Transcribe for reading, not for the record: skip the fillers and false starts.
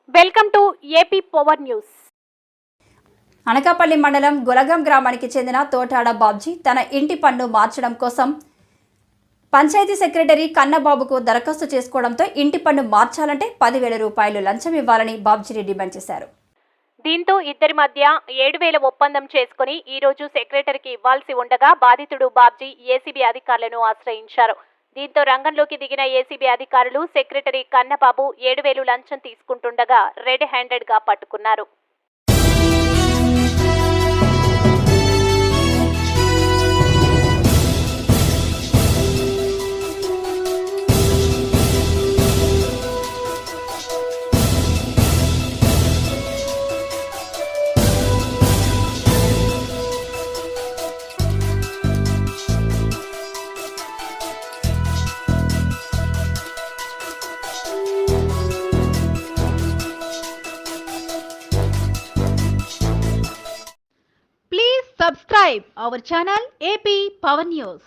Welcome to AP power news. Anakapalli మండలం గొలగం గ్రామానికి చెందిన తోటాడ బాబ్జీ తన ఇంటి పన్ను మార్చడం కోసం పంచాయతీ సెక్రటరీ కన్నబాబుకు దరఖాస్తు చేసుకోవడంతో ఇంటి పన్ను మార్చాలంటే 10,000 రూపాయలు లంచం ఇవ్వాలని బాబ్జీ డిమాండ్ చేశారు. దీంతో ఇద్దరి మధ్య 7,000 ఒప్పందం చేసుకుని ఈ రోజు సెక్రటరీకి ఇవ్వాల్సి ఉండగా బాధితుడు బాబ్జీ ఏసీబీ అధికారులను ఆశ్రయించారు. దీంతో రంగంలోకి దిగిన ఏసీబీ అధికారులు సెక్రటరీ కన్నబాబు 7,000 లంచం తీసుకుంటుండగా రెడ్ హ్యాండెడ్ గా పట్టుకున్నారు. Subscribe our channel AP Power News.